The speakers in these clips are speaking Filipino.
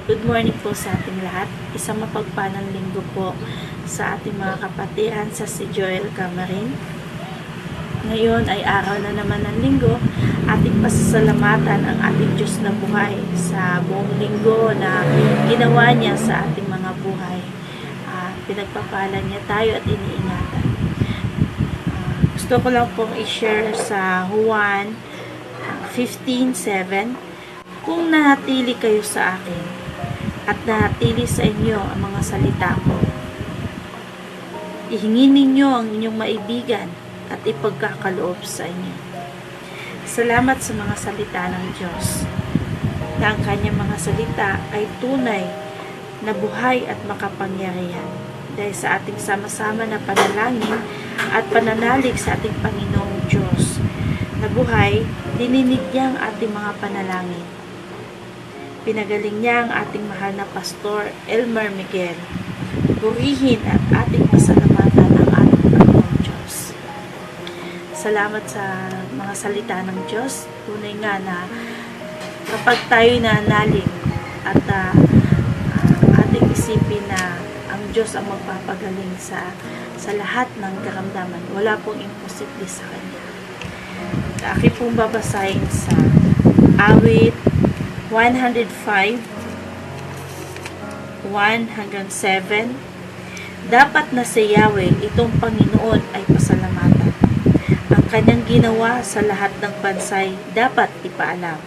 Good morning po sa ating lahat. Isang mapagpalang linggo po sa ating mga kapatiran sa si Joel Camarin. Ngayon ay araw na naman ng linggo. Ating pasasalamatan ang ating Diyos na buhay sa buong linggo na ginawa niya sa ating mga buhay. Pinagpapala niya tayo at iniingatan. Gusto ko lang pong i-share sa Juan 15:7. Kung nanatili kayo sa akin at nanatili sa inyo ang mga salita ko, ihingin ninyo ang inyong maibigan at ipagkakaloob sa inyo. Salamat sa mga salita ng Diyos, na ang kanyang mga salita ay tunay na buhay at makapangyarihan. Dahil sa ating sama-sama na panalangin at pananalig sa ating Panginoong Diyos na buhay, dininig niya ang ating mga panalangin. Pinagaling niya ang ating mahal na Pastor Elmer Miguel. Purihin at ating pasalamatan ang ating Panginoong Diyos. Salamat sa mga salita ng Diyos. Tunay nga na kapag tayo'y nanalig at ating isipin na ang Diyos ang magpapagaling sa lahat ng karamdaman, wala pong imposible sa Kanya. Akin pong babasahin sa awit 105, 107. Dapat na si Yahweh, itong Panginoon, ay pasalamatan. Ang kanyang ginawa sa lahat ng bansay dapat ipaalam.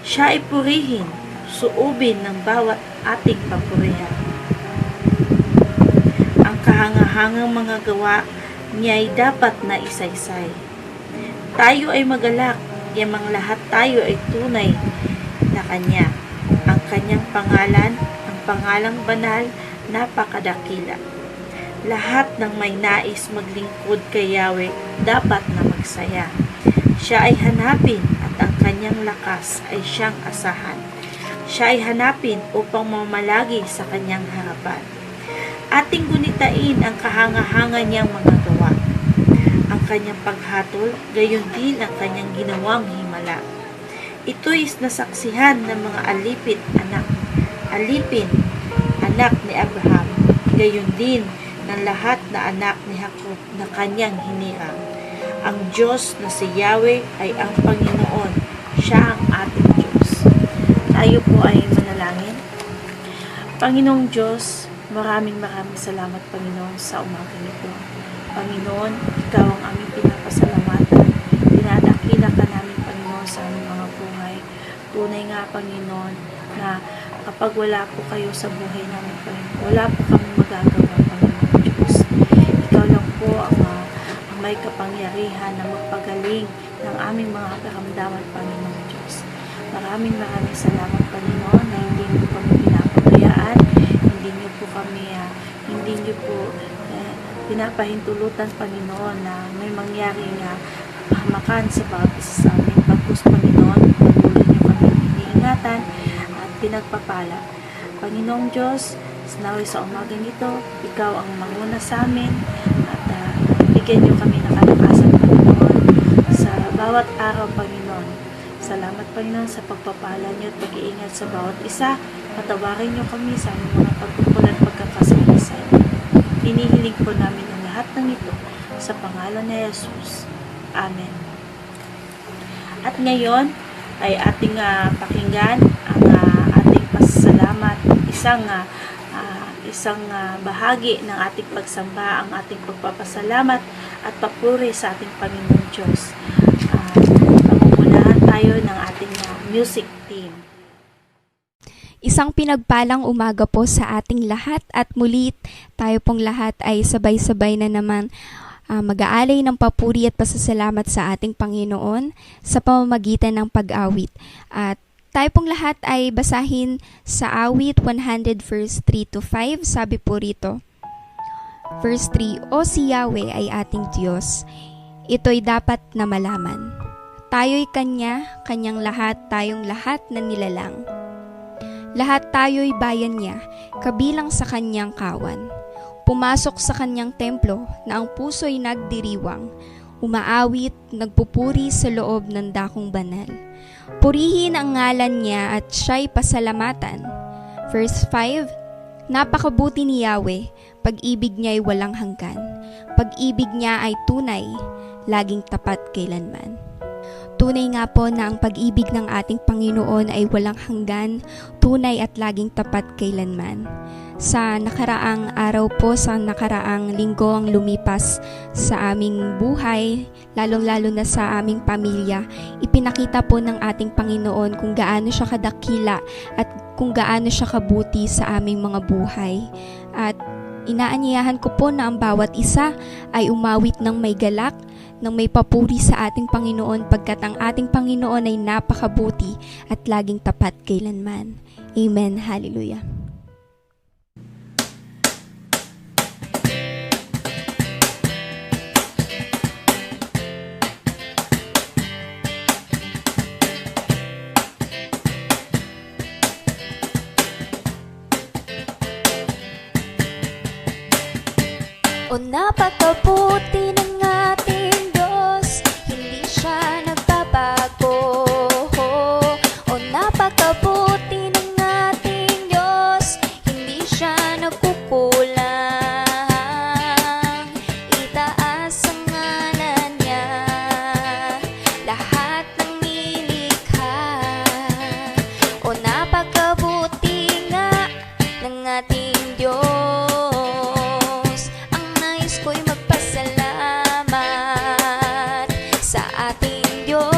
Siya ay purihin, suubin ng bawat ating papurihan. Ang kahangahangang mga gawa niya ay dapat na isaysay. Tayo ay magalak, yamang lahat tayo ay tunay na Kanya. Ang Kanyang pangalan, ang pangalang banal, napakadakila. Lahat ng may nais maglingkod kay Yahweh dapat na magsaya. Siya ay hanapin at ang Kanyang lakas ay siyang asahan. Siya ay hanapin upang mamalagi sa Kanyang harapan. Ating gunitain ang kahanga-hanga niyang mga gawa. Ang Kanyang paghatol, gayon din ang Kanyang ginawang himala. Ito'y nasaksihan ng mga alipin, anak ni Abraham, gayon din ng lahat na anak ni Jacob na kanyang hinirang. Ang Diyos na si Yahweh ay ang Panginoon, siya ang ating Diyos. Tayo po ay manalangin. Panginoong Diyos, maraming salamat, Panginoon, sa umagang ito. Panginoon, Ikaw ang aming pinapasalamatan. Dinadakila ka namin, Panginoon, sa aming mga buhay. Tunay nga, Panginoon, na kapag wala po kayo sa buhay namin, Panginoon, wala po kami magagawa, Panginoon Diyos. Ikaw lang po ang may kapangyarihan na magpagaling ng aming mga karamdaman, Panginoon Diyos. Maraming salamat, Panginoon, na hindi niyo kami pinapabayaan, hindi niyo po pinapahintulutan, Panginoon, na may mangyaring pahamakan sa bawat isa sa amin. Bagkus, Panginoon, patuloy niyo kami iniingatan at pinagpapala. Panginoong Diyos, naway sa umagang ito, Ikaw ang manguna sa amin at bigyan niyo kami ng kalakasan, Panginoon, sa bawat araw, Panginoon. Salamat, Panginoon, sa pagpapala niyo at pag-iingat sa bawat isa. Patawarin niyo kami sa aming mga pagkukulan at pagkakasalisay. Hinihiling po namin ang lahat ng ito sa pangalan ni Jesus. Amen. At ngayon ay ating pakinggan ang ating pasasalamat, isang bahagi ng ating pagsamba, ang ating pagpapasalamat at papuri sa ating Panginoong Diyos. Pamumunahan tayo ng ating music team. Isang pinagpalang umaga po sa ating lahat at muli tayo pong lahat ay sabay-sabay na naman mag-aalay ng papuri at pasasalamat sa ating Panginoon sa pamamagitan ng pag-awit. At tayo pong lahat ay basahin sa awit 100 verse 3-5. Sabi po rito, verse 3, O si Yahweh ay ating Diyos, ito'y dapat na malaman. Tayo'y Kanya, Kanyang lahat, tayong lahat na nilalang. Lahat tayo'y bayan niya, kabilang sa kanyang kawan. Pumasok sa kanyang templo na ang puso'y nagdiriwang, umaawit, nagpupuri sa loob ng dakong banal. Purihin ang ngalan niya at siya'y pasalamatan. Verse 5, napakabuti ni Yahweh, pag-ibig niya ay walang hanggan. Pag-ibig niya ay tunay, laging tapat kailanman. Tunay nga po na ang pag-ibig ng ating Panginoon ay walang hanggan, tunay at laging tapat kailanman. Sa nakaraang araw po, sa nakaraang linggo ang lumipas sa aming buhay, lalong-lalo na sa aming pamilya, ipinakita po ng ating Panginoon kung gaano siya kadakila at kung gaano siya kabuti sa aming mga buhay. At inaanyayahan ko po na ang bawat isa ay umawit ng may galak, ng may papuri sa ating Panginoon pagkat ang ating Panginoon ay napakabuti at laging tapat kailanman. Amen. Hallelujah. O napakabuti ng ating Diyos, hindi siya nagbabago. O napakabuti ng ating Diyos, hindi siya nagkukulang. Itaas ang ngalan niya, lahat ng nilikha. O napakabuti nga ng ating Diyos. Ko'y magpasalamat sa ating Diyos.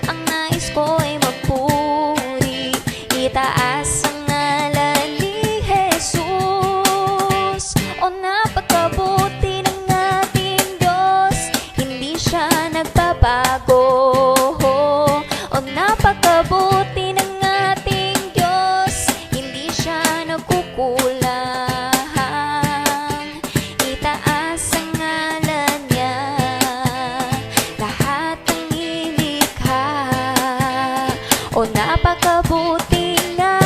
Ang nais ko ay magpuri, itaas ang ngalan ni Jesus. O napakabuti ng ating Diyos, hindi siya nagbabago. O napakabuti ng ating Diyos, hindi siya nagkukulang. O napakabuti nga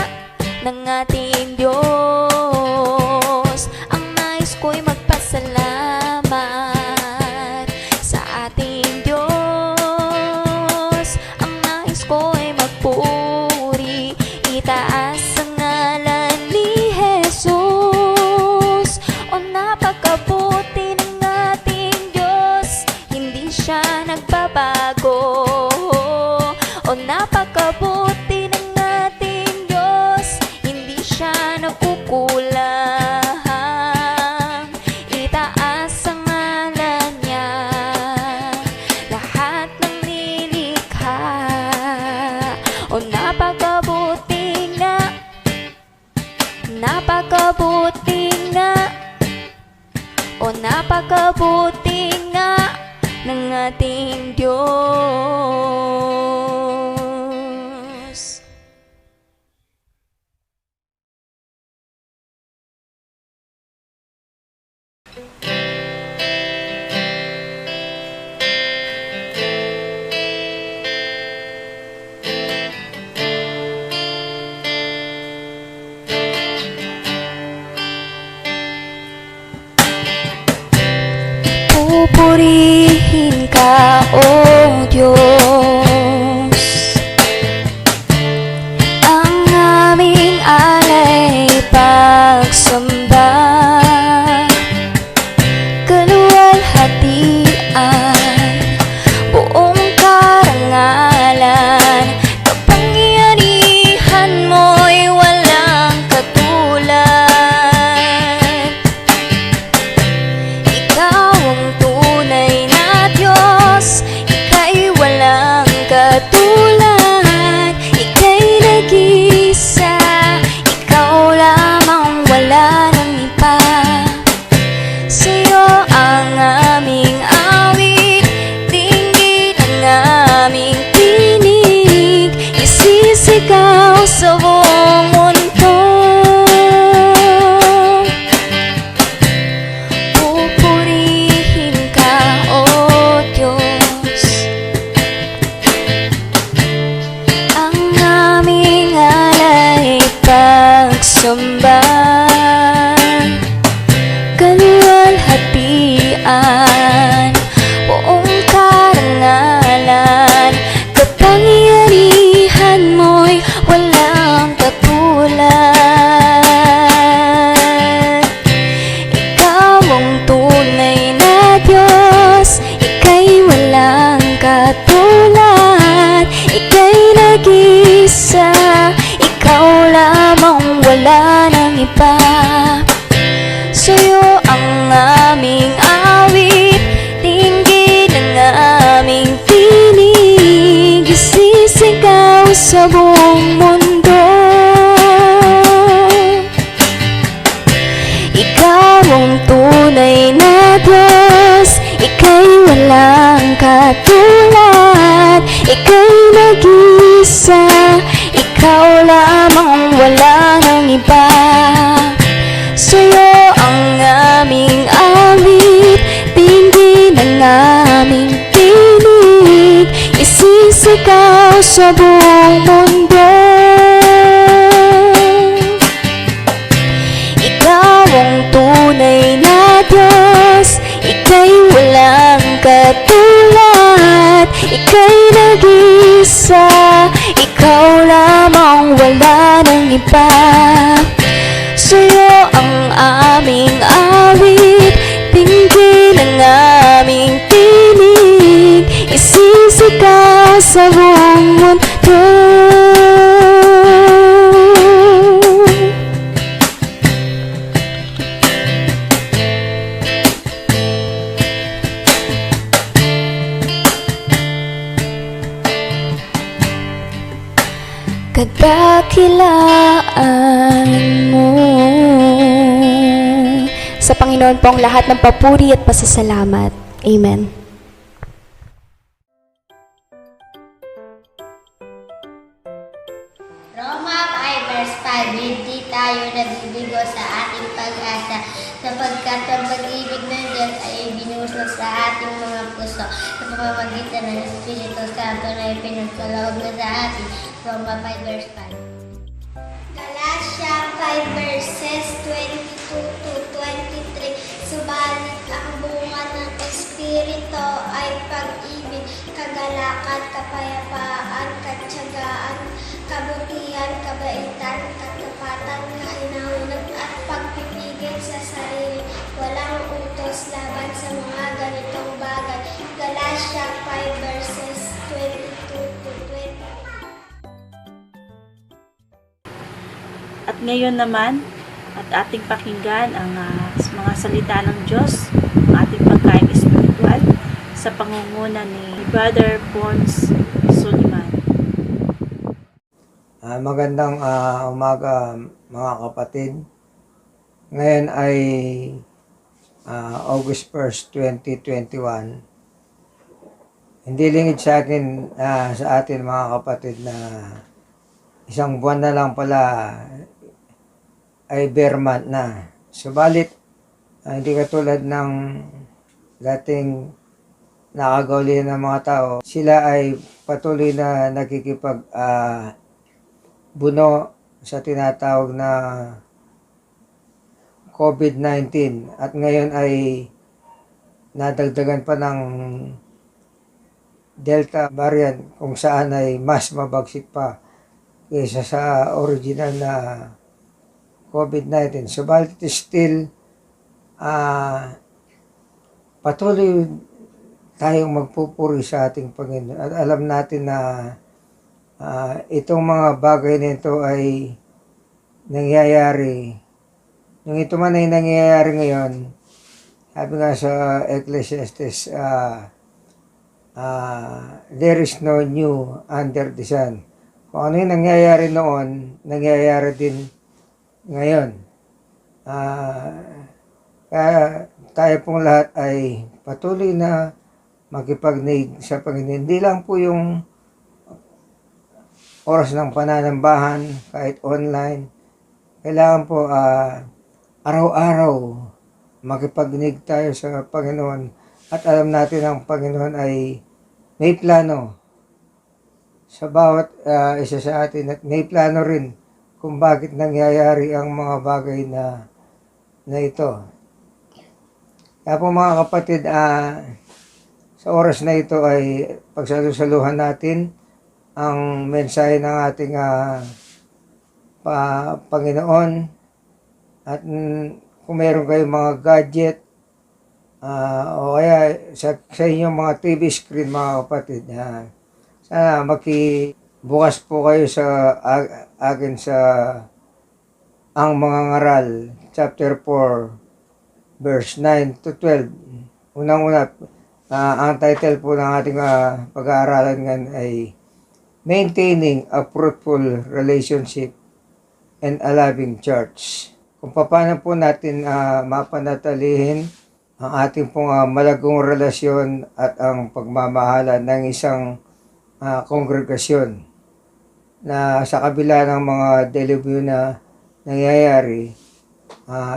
ng ating Diyos. Ang nais ko'y magpasalamat sa ating Diyos. Ang nais ko'y magpuri, itaas ang ngalan ni Jesus. O napakabuti ng ating Diyos, hindi siya nagbabago. O napakabuti ng ating Diyos, hindi siya nagkukulang. Itaas ang ngalan niya, lahat ng nilikha. O napakabuti nga, napakabuti nga. O napakabuti nga ng ating Diyos. Pupurihin ka, O Diyos. Ang aming alay pagsamba, kaluwalhatian, buong karangalan, kapangyarihan mo'y walang katulad. Ikaw ang tunay na Diyos. ang tunay na Diyos, ika'y walang katulad, ika'y nag-isa, ikaw lamang, wala nang iba. Sa'yo ang aming awit, dinggin ang aming tinig, isisigaw sa buong mundo. Ikaw ang tunay na Diyos, ika'y walang katulad, ika'y nag-isa, ikaw lamang, wala nang iba. Sa'yo ang aming awit, dinggin ang aming tinig, isisigaw sa buong mundo. Kadakilaan mo. Sa Panginoon po ang lahat ng papuri at pasasalamat. Amen. Roma 5 verse 5, hindi tayo nabibigo sa ating pag-asa, sapagkat ang pag-ibig ng Diyos ay binuhos sa ating mga puso sa pamamagitan ng Espiritu Santo na ipinagkaloob na sa atin. Roma 5 verse 5. Galatia 5 verses 22 to 23, subalit ang bunga ng Espiritu ay pag-ibig, kagalakan, kapayapaan, katyagaan, kabutihan, kabaitan, katapatan, kahinahunat at pagpipigil sa sarili. Walang utos laban sa mga ganitong bagay. Galatia 5 verses 22 to 23. At ngayon naman, at ating pakinggan ang mga salita ng Diyos, ang ating pagkain espiritual sa pangunguna ni Brother Bones Suliman. Magandang umaga mga kapatid. Ngayon ay August 1st, 2021. Hindi lingid sa akin, sa atin mga kapatid na isang buwan na lang pala ay bare month na. Subalit, hindi katulad ng dating nakagauli ng mga tao, sila ay patuloy na nakikipag buno sa tinatawag na COVID-19 at ngayon ay nadagdagan pa ng Delta variant kung saan ay mas mabagsik pa kaysa sa original na COVID-19. Subalit still patuloy tayong magpupuri sa ating Panginoon at alam natin na itong mga bagay nito ay nangyayari. Nung ito man ay nangyayari ngayon, sabi nga sa Ecclesiastes, there is no new under the sun. Kung ano yung nangyayari noon, nangyayari din ngayon. Kaya tayo pong lahat ay patuloy na makipagnig sa Panginoon. Hindi lang po yung oras ng pananambahan, kahit online. Kailangan po araw-araw makipagnig tayo sa Panginoon at alam natin ang Panginoon ay may plano sa bawat isa sa atin at may plano rin kung bakit nangyayari ang mga bagay na ito. Kaya po mga kapatid, sa oras na ito ay pagsalusaluhan natin ang mensahe ng ating Panginoon. At kung meron kayong mga gadget o kaya sa inyong mga TV screen mga kapatid, sana bukas po kayo sa akin sa ang mga ngaral chapter 4 verse 9 to 12. Unang-una, ang title po ng ating pag-aaralan ngayon ay Maintaining a Fruitful Relationship and a Loving Church. kung paano po natin mapanatilihin ang ating pong malagong relasyon at ang pagmamahalan ng isang kongregasyon na sa kabila ng mga delubyo na nangyayari,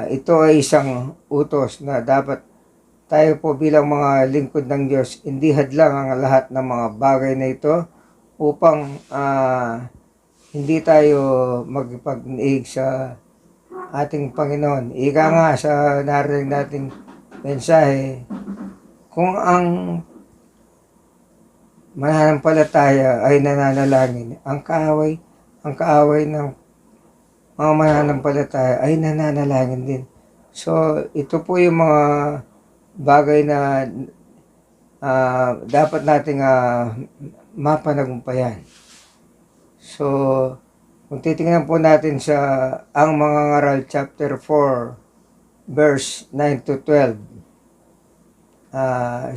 ito ay isang utos na dapat tayo po bilang mga lingkod ng Diyos, hindi hadlang ang lahat ng mga bagay na ito upang hindi tayo magpag-iig sa ating Panginoon. Ika nga sa narinig nating mensahe, kung ang mananampalataya ay nananalangin, ang kaaway ng mga mananampalataya ay nananalangin din. So, ito po yung mga bagay na dapat nating mapanagumpayan. So, kung titingnan po natin sa ang mga ngaral chapter 4 verse 9 to 12,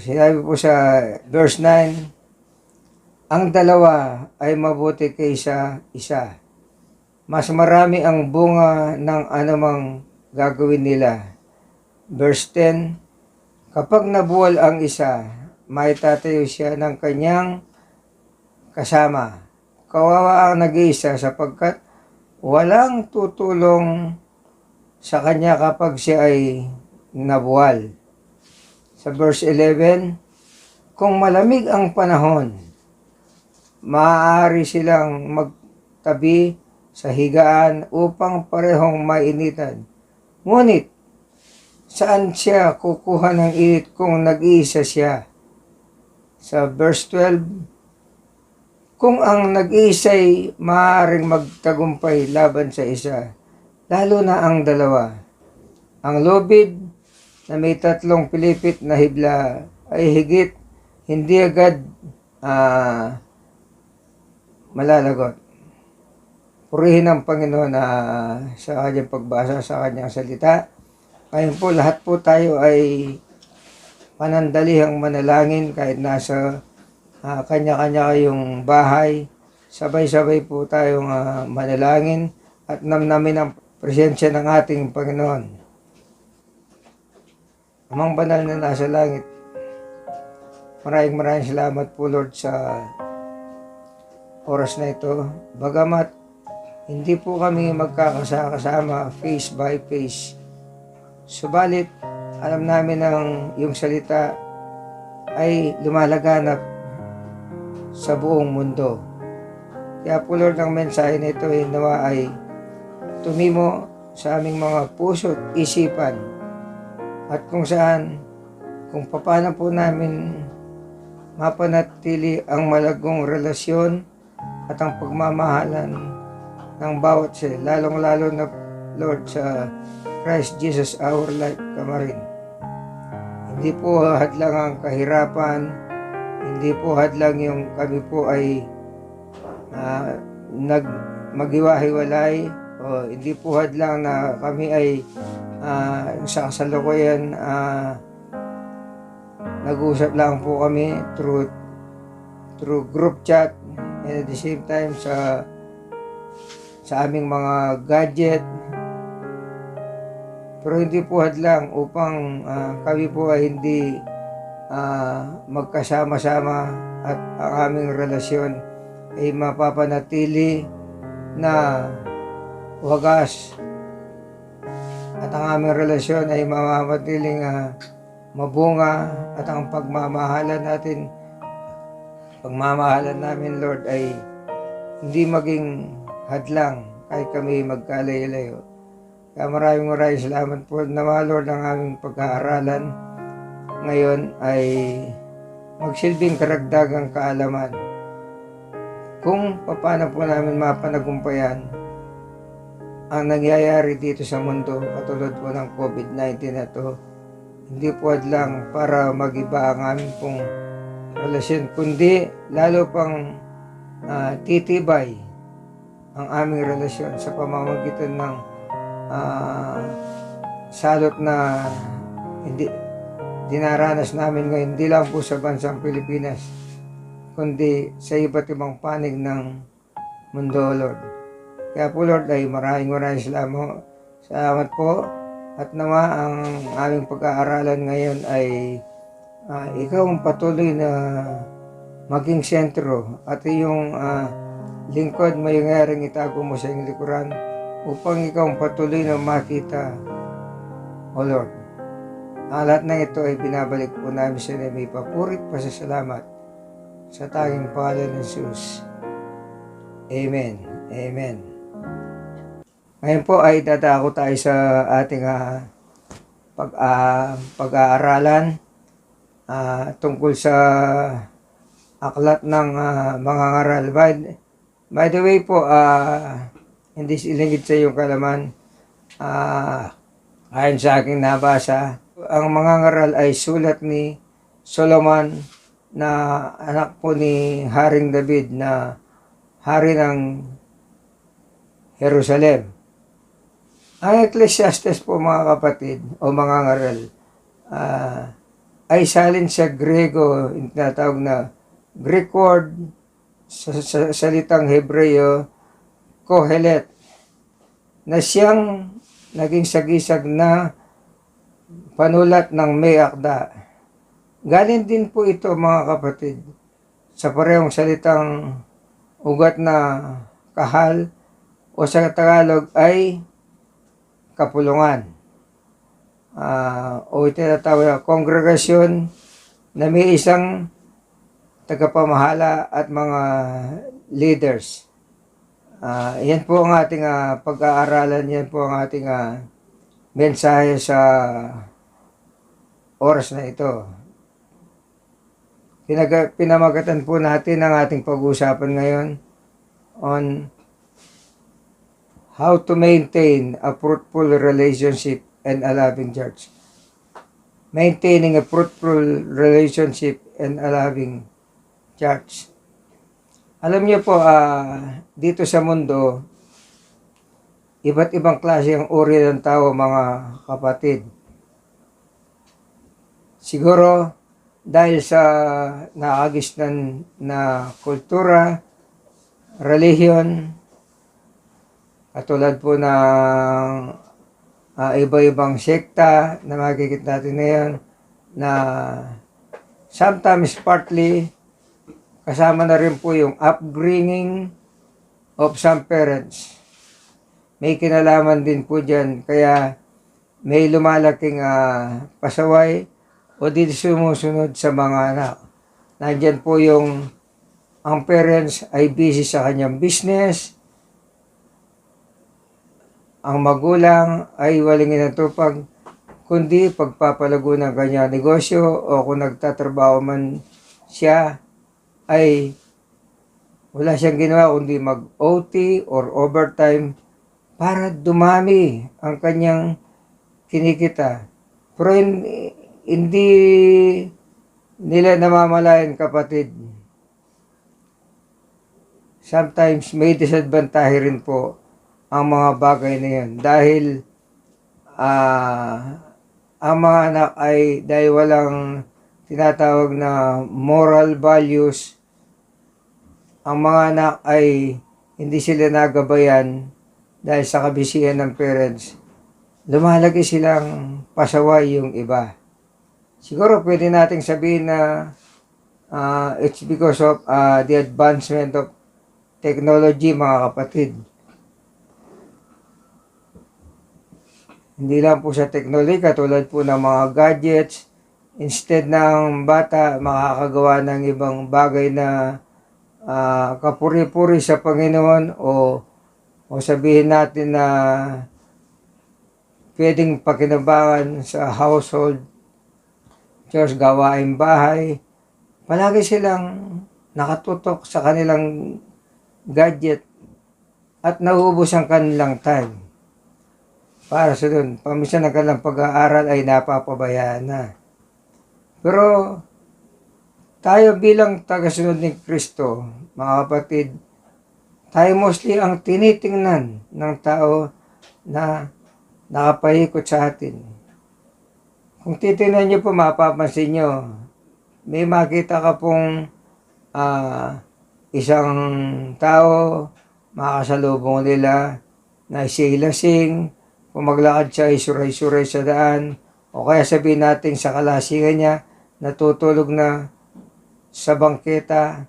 sinabi po sa verse 9, ang dalawa ay mabuti kaysa isa. Mas marami ang bunga ng anumang gagawin nila. Verse 10, kapag nabuwal ang isa, maitatayo siya ng kanyang kasama. Kawawa ang nag-iisa sapagkat walang tutulong sa kanya kapag siya ay nabuwal. Sa verse 11, kung malamig ang panahon, maaari silang magtabi sa higaan upang parehong mainitan. Ngunit, saan siya kukuha ng init kung nag-iisa siya? Sa verse 12, kung ang nag-iisa'y maaaring magtagumpay laban sa isa, lalo na ang dalawa. Ang lubid na may 3 pilipit na hibla ay higit, hindi agad malalagot. Purihin ang Panginoon sa kanyang pagbasa sa kanyang salita. Ngayon po, lahat po tayo ay panandalihang manalangin kahit nasa kanya-kanya kayong bahay. Sabay-sabay po tayong manalangin at namnamin ang presensya ng ating Panginoon. Amang banal na nasa langit, maraming salamat po Lord sa oras na ito. Bagamat hindi po kami magkakasama face by face, subalit alam namin ang iyong salita ay lumalaganap sa buong mundo. Kaya po Lord, ang mensahe na ito ay nawa ay tumimo sa aming mga puso at isipan, at kung saan, kung paano po namin mapanatili ang malagong relasyon at ang pagmamahalan ng bawat isa, lalong-lalo na Lord sa Christ Jesus our life kamarin. Hindi po hadlang ang kahirapan, hindi po hadlang yung kami po ay maghiwa-hiwalay, o hindi po hadlang na kami ay sa kasalukuyan nag-usap lang po kami through group chat, and at the same time sa aming mga gadget. Pero hindi po hadlang upang kami po ay hindi magkasama-sama at ang aming relasyon ay mapapanatili na wagas, at ang aming relasyon ay mapapanatiling mabunga, at ang pagmamahalan namin Lord ay hindi maging hadlang kahit kami magkalayo-layo. Kaya maraming salamat po na Lord, ang aming pag-aaralan ngayon ay magsilbing karagdagang kaalaman kung paano po namin mapanagumpayan ang nangyayari dito sa mundo katulad po ng COVID-19 na to. Hindi po hadlang para mag-iba ang aming pong relasyon, kundi lalo pang titibay ang aming relasyon sa pamamagitan ng salot na hindi dinaranas namin ngayon, hindi lang po sa bansang Pilipinas, kundi sa iba't ibang panig ng mundo, Lord. Kaya po Lord ay maraming Salamat po. At nawa ang aming pag-aaralan ngayon ay ikaw ang patuloy na maging sentro at iyong lingkod mayroong itago mo sa iyong likuran upang ikaw ang patuloy na makita, O Lord. Ang lahat ng ito ay binabalik po namin sa iyo, may papurit pasasalamat sa tanging pangalan ng Jesus. Amen. Amen. Ngayon po ay dadako tayo sa ating pag-aaralan tungkol sa aklat ng mga ngaral. By the way po, hindi silingid sa iyong kalaman, ayon sa aking nabasa, ang mga ngaral ay sulat ni Solomon na anak po ni Haring David na hari ng Jerusalem. Ang Ecclesiastes po mga kapatid o mga ngaral ay salin sa Grego, yung tinatawag na Greek word sa salitang Hebreo, Kohelet, na siyang naging sagisag na panulat ng may akda. Galing din po ito mga kapatid sa parehong salitang ugat na kahal o sa Tagalog ay kapulungan. O tinatawag na kongregasyon na may isang tagapamahala at mga leaders. Yan po ang ating pag-aaralan, yan po ang ating mensahe sa oras na ito. Pinamagatan po natin ang ating pag-uusapan ngayon on how to maintain a fruitful relationship and a loving church. Maintaining a fruitful relationship and a loving church. Alam niyo po, dito sa mundo, iba't ibang klase ang uri ng tao mga kapatid. Siguro, dahil sa nakagisnan na kultura, relihiyon, katulad po ng iba-ibang sekta na makikita natin ngayon na sometimes partly kasama na rin po yung upbringing of some parents. May kinalaman din po dyan, kaya may lumalaking pasaway o di sumusunod sa mga anak. Nandyan po ang parents ay busy sa kanyang business, ang magulang ay walang inatupag kundi pagpapalago ng kanyang negosyo o kung nagtatrabaho man siya ay wala siyang ginawa kundi mag-OT or overtime para dumami ang kanyang kinikita. Pero hindi nila namamalayan kapatid. Sometimes may disadvantage rin po ang mga bagay na yan. Dahil ang mga anak ay dahil walang tinatawag na moral values, ang mga anak ay hindi sila nagabayan dahil sa kabisihan ng parents. Lumalaki silang pasaway yung iba. Siguro pwede nating sabihin na it's because of the advancement of technology mga kapatid. Hindi lang po sa technology, katulad po ng mga gadgets, instead ng bata makakagawa ng ibang bagay na kapuri-puri sa Panginoon o sabihin natin na pwedeng pakinabangan sa household, church, gawaing bahay, palagi silang nakatutok sa kanilang gadget at nauubos ang kanilang time. Para sa doon, paminsan ng kanilang pag-aaral ay napapabayaan na. Pero tayo bilang tagasunod ni Kristo, mga kapatid, tayo mostly ang tinitingnan ng tao na nakapaikot sa atin. Kung titingnan nyo po, mapapansin nyo, may makita ka pong isang tao, makasalubong nila na silasing, kung maglakad siya ay suray-suray sa daan, o kaya sabihin natin sa kalasingan niya, natutulog na sa bangketa.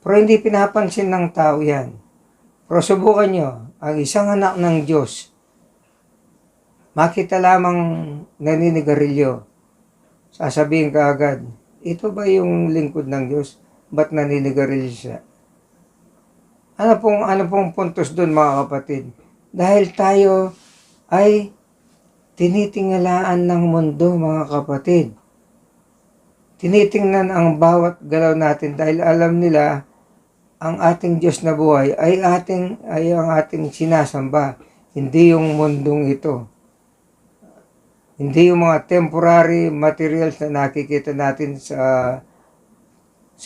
Pero hindi pinapansin ng tao yan. Pero subukan nyo, ang isang anak ng Diyos, makita lamang naninigarilyo, sasabihin ka agad, ito ba yung lingkod ng Diyos? Ba't naninigarilyo siya? Ano pong puntos doon, mga kapatid? Dahil tayo ay tinitingala,an ng mundo, mga kapatid. Tinitingnan ang bawat galaw natin dahil alam nila ang ating Diyos na buhay ay ang ating sinasamba, hindi yung mundong ito. Hindi yung mga temporary materials na nakikita natin sa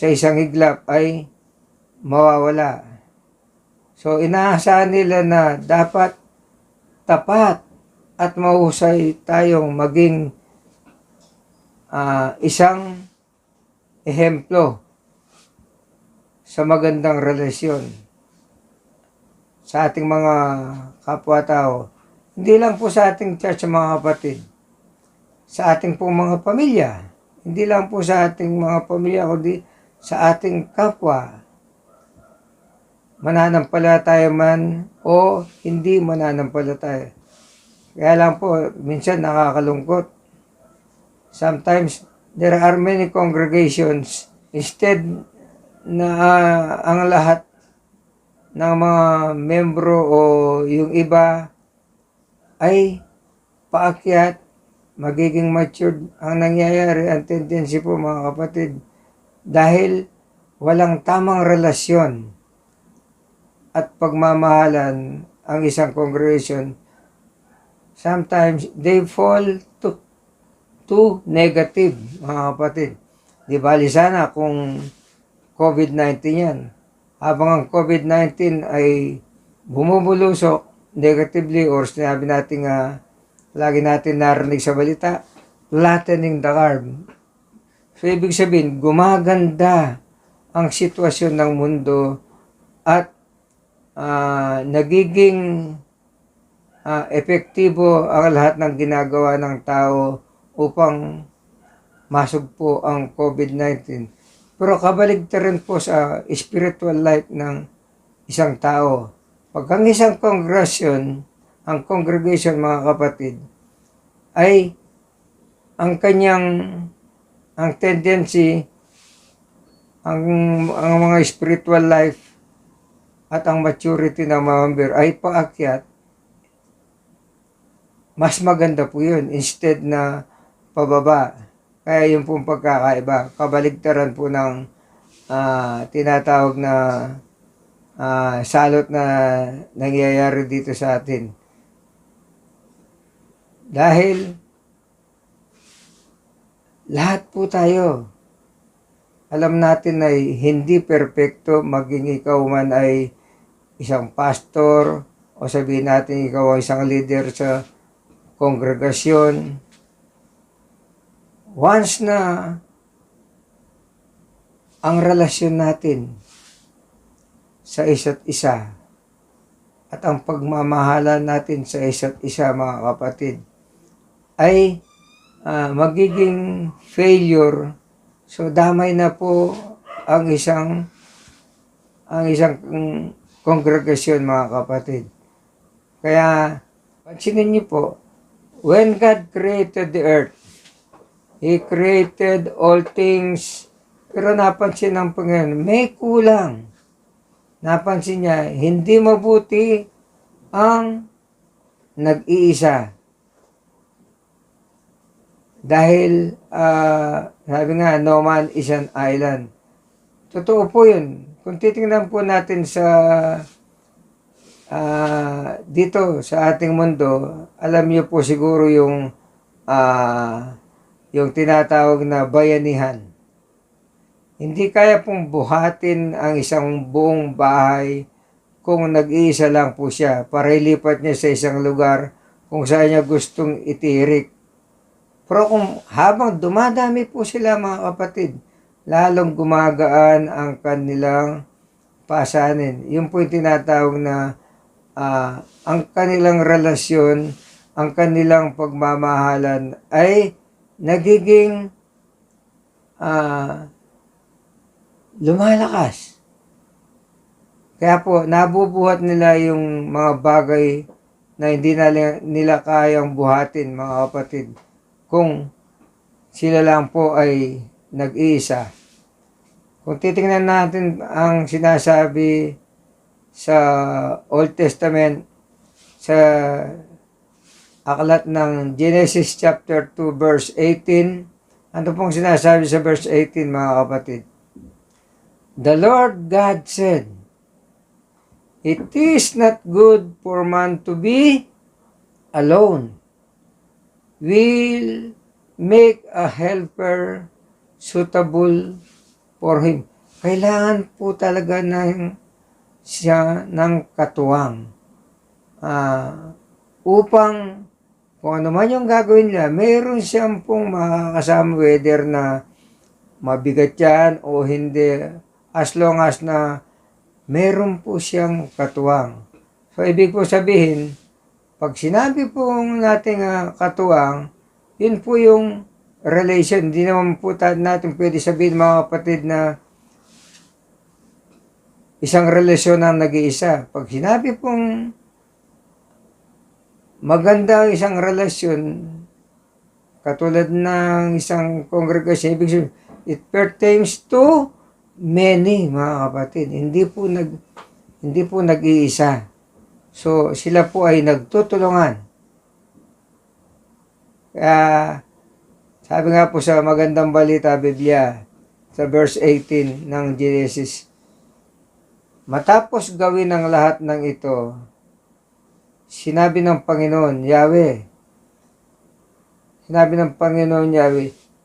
isang iglap ay mawawala. So inaasahan nila na dapat tapat at mahusay tayong maging isang ehemplo sa magandang relasyon sa ating mga kapwa-tao. Hindi lang po sa ating church, mga kapatid, sa ating pong mga pamilya. Hindi lang po sa ating mga pamilya, kundi sa ating kapwa. Mananampalataya man o hindi mananampalataya. Kaya lang po, minsan nakakalungkot. Sometimes, there are many congregations, instead na ang lahat ng mga membro o yung iba ay paakyat, magiging matured, ang nangyayari, ang tendency po, mga kapatid, dahil walang tamang relasyon at pagmamahalan ang isang congregation, sometimes they fall to negative, mga kapatid. Di bali sana kung COVID-19 yan. Habang ang COVID-19 ay bumubulusok negatively, or sinabi natin lagi natin narinig sa balita, flattening the curve. So, ibig sabihin, gumaganda ang sitwasyon ng mundo at nagiging epektibo ang lahat ng ginagawa ng tao upang masugpo ang COVID-19. Pero kabaligtaran po sa spiritual life ng isang tao. Pag ang isang congregation, mga kapatid, ay ang tendency, ang mga spiritual life at ang maturity ng mga member ay paakyat, mas maganda po yun instead na pababa. Kaya yung pong pagkakaiba, kabaligtaran po ng tinatawag na salot na nangyayari dito sa atin. Dahil lahat po tayo, alam natin ay hindi perpekto, maging ikaw man ay isang pastor o sabihin natin ikaw ay isang leader sa kongregasyon. Once na ang relasyon natin sa isa't isa at ang pagmamahalan natin sa isa't isa, mga kapatid, ay magiging failure, so damay na po ang isang kongregasyon, mga kapatid. Kaya pansinin niyo po, when God created the earth, He created all things, pero napansin ng Panginoon, may kulang. Napansin niya, hindi mabuti ang nag-iisa. Dahil, sabi nga, no man is an island. Totoo po yun. Kung titingnan po natin sa dito sa ating mundo, alam niyo po siguro yung tinatawag na bayanihan. Hindi kaya pong buhatin ang isang buong bahay kung nag-iisa lang po siya para ilipat niya sa isang lugar kung saan niya gustong itirik. Pero kung habang dumadami po sila, mga kapatid, lalong gumagaan ang kanilang pasanin. Yung po yung tinatawag na ang kanilang relasyon, ang kanilang pagmamahalan ay nagiging lumalakas. Kaya po, nabubuhat nila yung mga bagay na hindi nila kayang buhatin, mga kapatid, kung sila lang po ay nag-iisa. Kung titingnan natin ang sinasabi sa Old Testament, sa aklat ng Genesis chapter 2 verse 18, ano pong sinasabi sa verse 18, mga kapatid? The Lord God said, "It is not good for man to be alone. We'll make a helper suitable for him." Kailangan po talaga siya ng katuwang upang kung ano man yung gagawin niya, mayroon siyang pong makakasama, whether na mabigat yan o hindi, as long as na meron po siyang katuwang. So, ibig po sabihin, pag sinabi po natin katuwang, yun po yung relation. Hindi naman po natin pwede sabihin, mga kapatid, na isang relasyon ang nag-iisa. Pag sinabi pong maganda ang isang relasyon, katulad ng isang congregation, ibig sabihin, it pertains to many, mga kapatid. Hindi po nag-iisa. So, sila po ay nagtutulungan. Kaya, sabi nga po sa Magandang Balita, Biblia, sa verse 18 ng Genesis, matapos gawin ang lahat ng ito, sinabi ng Panginoon Yahweh,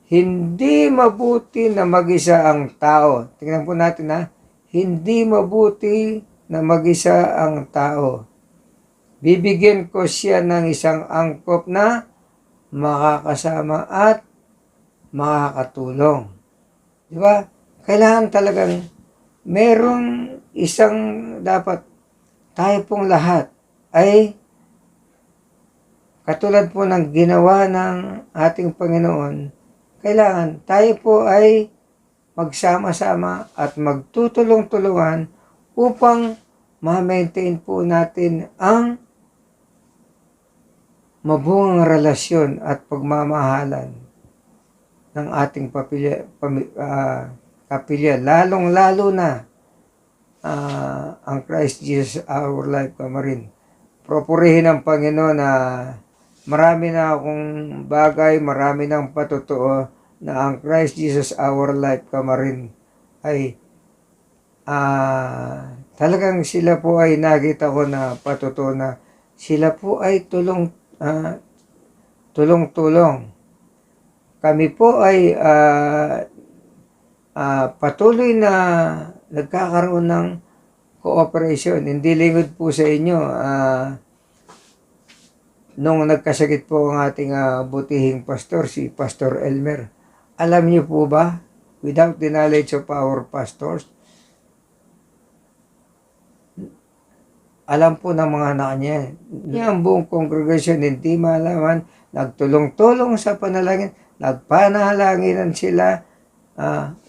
hindi mabuti na mag-isa ang tao. Tingnan po natin hindi mabuti na mag-isa ang tao. Bibigyan ko siya ng isang angkop na makakasama at makakatulong. Di ba? Kailangan talagang merong isang dapat tayo pong lahat ay katulad po ng ginawa ng ating Panginoon, kailangan tayo po ay magsama-sama at magtutulong-tulungan upang ma-maintain po natin ang mabungang relasyon at pagmamahalan ng ating kapilya. Lalong-lalo na ang Christ Jesus Our Life Kamarin. Propurihin ng Panginoon na marami na akong bagay, marami ng patotoo na ang Christ Jesus Our Life Kamarin ay talagang sila po ay nakita ko na patotoo na sila po ay tulong-tulong. Kami po ay patuloy na nagkakaroon ng cooperation. Hindi lingid po sa inyo. Nung nagkasakit po ang ating butihing pastor, si Pastor Elmer, alam niyo po ba, without the knowledge of our pastors, alam po ng mga anak niya, ang buong congregation hindi malaman, nagtulong-tulong sa panalangin, nagpanalanginan sila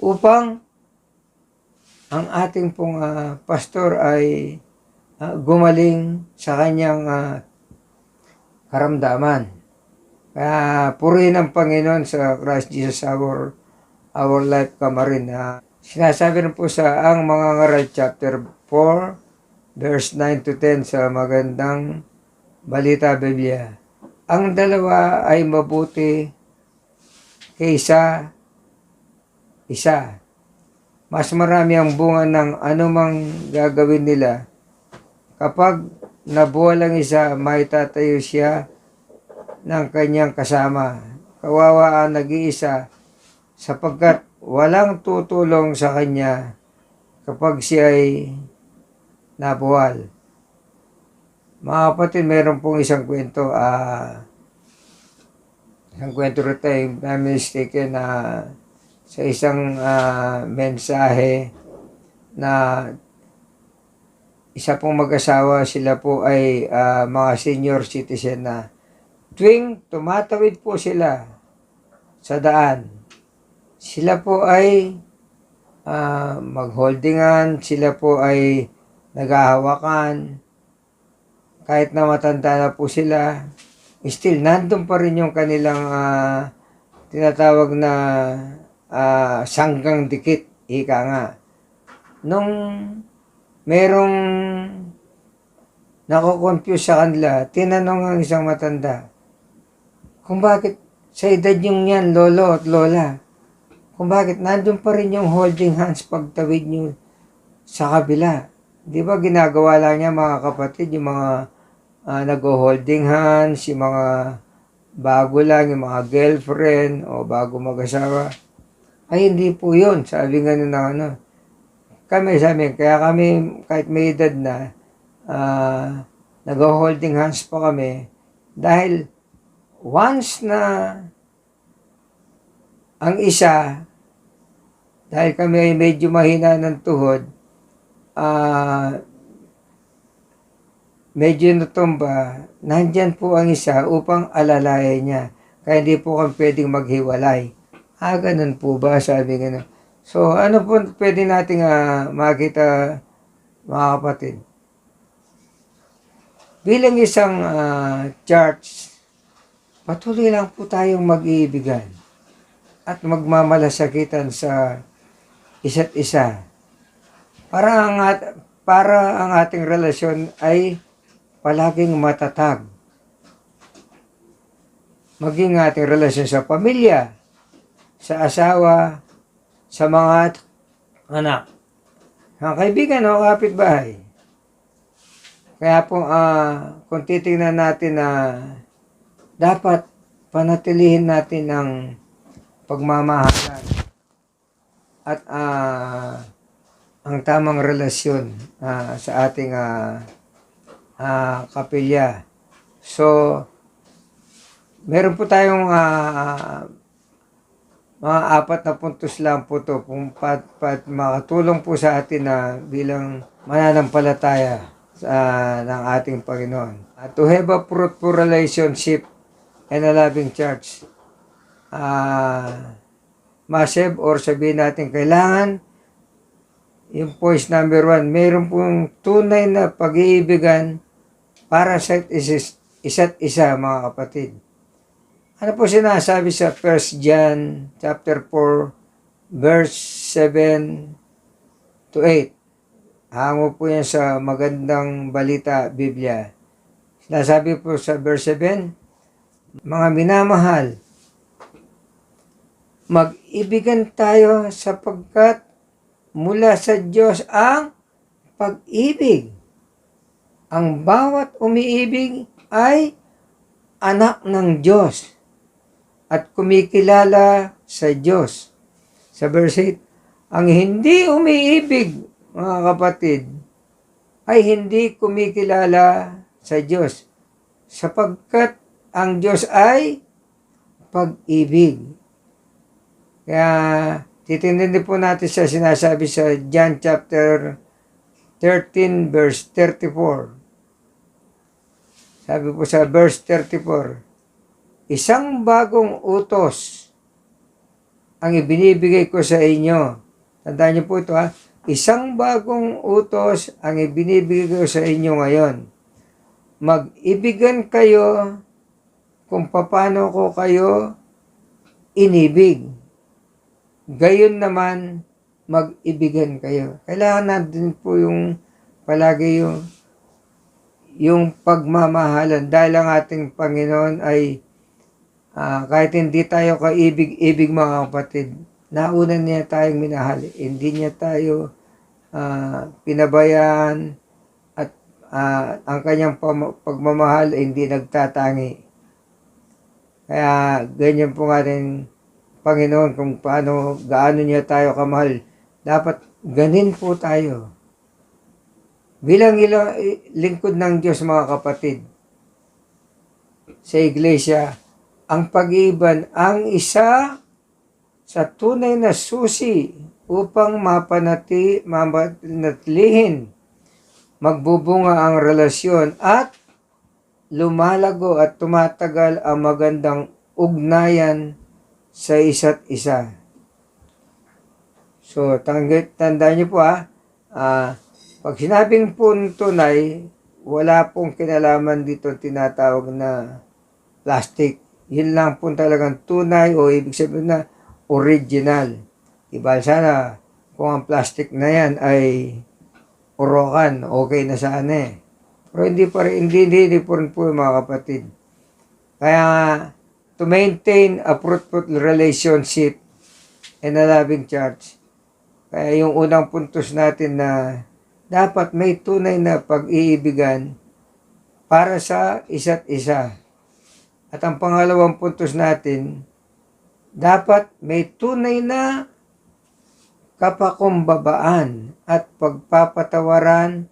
upang ang ating pong pastor ay gumaling sa kanyang karamdaman. Kaya purihin ng Panginoon sa Christ Jesus Our Life Kamarin. Sinasabi rin po sa ang mga ngaral chapter 4 verse 9 to 10 sa Magandang Balita Biblia. Ang dalawa ay mabuti kaysa isa. Mas marami ang bunga ng anumang gagawin nila. Kapag nabuwal ang isa, may tatayo siya ng kanyang kasama. Kawawa ang nag-iisa sapagkat walang tutulong sa kanya kapag siya ay nabuwal. Mga kapatid, meron pong isang kwento. Isang kwento rin tayo, mistaken na sa isang mensahe na isa pong mag-asawa, sila po ay mga senior citizen na tuwing tumatawid po sila sa daan, sila po ay magholdingan, sila po ay naghahawakan, kahit na matanda na po sila, still nandun pa rin yung kanilang tinatawag na sanggang dikit, ika nga. Nung merong nako-confuse sa kanila, tinanong ang isang matanda, kung bakit sa edad yung yan, lolo at lola, kung bakit nandun pa rin yung holding hands pagtawid nyo sa kabila. Di ba ginagawa lang niya mga kapatid, yung mga nag-holding hands, yung mga bago lang, yung mga girlfriend o bago mag-asawa. Ay hindi po yun, sabi nga ng kami sa amin, kaya kami kahit may edad na, nag-holding hands pa kami dahil once na ang isa, dahil kami ay medyo mahina ng tuhod, medyo natumba, nandyan po ang isa upang alalayan niya. Kaya hindi po kami pwedeng maghiwalay. Ganun po ba? Sabi nga. So, ano po pwede nating makita, mga kapatid? Bilang isang church, patuloy lang po tayong mag-iibigan at magmamalasakitan sa isa't isa. Para ang ating relasyon ay palaging matatag. Maging ating relasyon sa pamilya, sa asawa, sa mga anak, ang kaibigan o kapitbahay. Kaya po, kung titingnan natin na dapat panatilihin natin ang pagmamahalan at ang tamang relasyon sa ating kapilya. So, meron po tayong mga 4 na puntos lang po to kung makatulong po sa atin na bilang mananampalataya ng ating Panginoon. To have a fruitful relationship and a loving church. Must-have or sabihin natin kailangan, yung point number 1, mayroon pong tunay na pag-iibigan para sa isa't isa, mga kapatid. Ano po sinasabi sa 1 John chapter 4 verse 7 to 8? Hango po yan sa Magandang Balita Biblia. Sinasabi po sa verse 7, mga minamahal, mag-ibigan tayo sapagkat mula sa Diyos ang pag-ibig. Ang bawat umiibig ay anak ng Diyos at kumikilala sa Diyos. Sa verse 8, ang hindi umiibig, mga kapatid, ay hindi kumikilala sa Diyos sapagkat ang Diyos ay pag-ibig. Kaya titingnan din po natin sa sinasabi sa John chapter 13 verse 34. Sabi po sa verse 34, isang bagong utos ang ibinibigay ko sa inyo. Tandaan niyo po ito Isang bagong utos ang ibinibigay ko sa inyo ngayon. Mag-ibigan kayo kung paano ko kayo inibig. Gayon naman, mag-ibigan kayo. Kailangan natin po yung palagi yung pagmamahalan dahil ang ating Panginoon ay kahit hindi tayo kaibig-ibig, mga kapatid, nauna niya tayong minahal. Hindi niya tayo pinabayaan at ang kanyang pagmamahal ay hindi nagtatangi. Kaya ganyan po nga rin Panginoon kung gaano niya tayo kamahal. Dapat ganin po tayo. Bilang lingkod ng Diyos, mga kapatid, sa iglesia, ang pag-iiban ang isa sa tunay na susi upang mapanatilihin magbubunga ang relasyon at lumalago at tumatagal ang magandang ugnayan sa isa't isa. So, tandaan niyo po pag sinabing po tunay, wala pong kinalaman dito tinatawag na plastic. Yun lang po talagang tunay o ibig sabihin na original. Iba sana kung ang plastic na yan ay urokan, okay na sana eh. Pero hindi po rin po mga kapatid. Kaya to maintain a fruitful relationship in a loving church, kaya yung unang puntos natin na dapat may tunay na pag-iibigan para sa isa't isa. At ang pangalawang puntos natin, dapat may tunay na kapakumbabaan at pagpapatawaran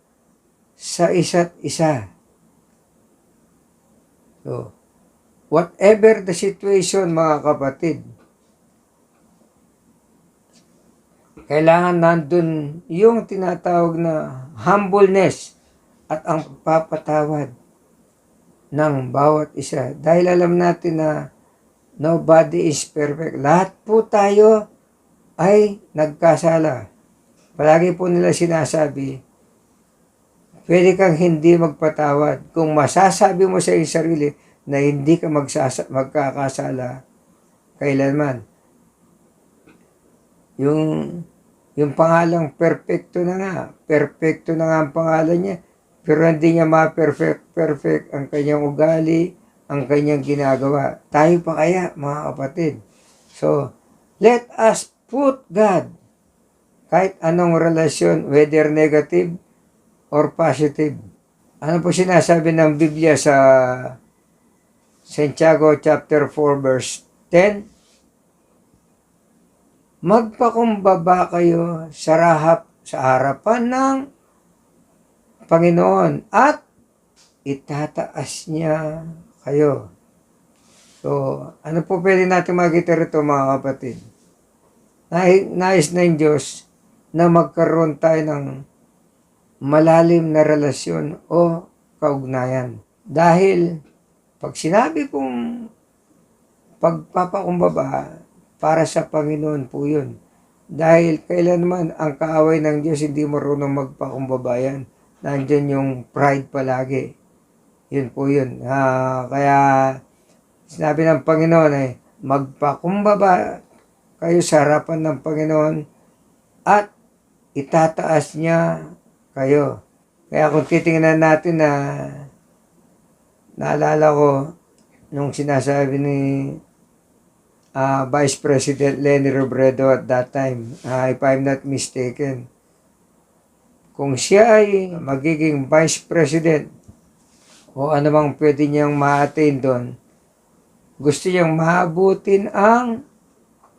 sa isa't isa. So, whatever the situation mga kapatid, kailangan nandun yung tinatawag na humbleness at ang pagpapatawad ng bawat isa. Dahil alam natin na nobody is perfect. Lahat po tayo ay nagkasala. Palagi po nila sinasabi, pwede kang hindi magpatawad. Kung masasabi mo sa iyong sarili na hindi ka magkakasala, kailanman. Yung pangalang perfecto na nga ang pangalan niya, pero hindi niya perfect ang kanyang ugali, ang kanyang ginagawa. Tayo pa kaya, mga kapatid? So, let us put God, kahit anong relasyon, whether negative or positive. Ano po sinasabi ng Biblia sa Santiago chapter 4 verse 10? Magpakumbaba kayo sa harapan ng Panginoon at itataas niya kayo. So, ano po pwede natin makita rito mga kapatid? Nais ng Diyos na magkaroon tayo ng malalim na relasyon o kaugnayan. Dahil pag sinabi pong pagpapakumbaba, para sa Panginoon po yun. Dahil kailanman ang kaaway ng Diyos hindi marunong magpakumbabayan. Nandiyan yung pride palagi. Yun po yun. Kaya sinabi ng Panginoon magpakumbaba kayo sa harapan ng Panginoon at itataas niya kayo. Kaya kung titingnan natin naalala ko nung sinasabi ni Vice President Leni Robredo at that time, if I'm not mistaken, kung siya ay magiging Vice President o anumang pwede niyang ma-attain doon, gusto niyang maabutin ang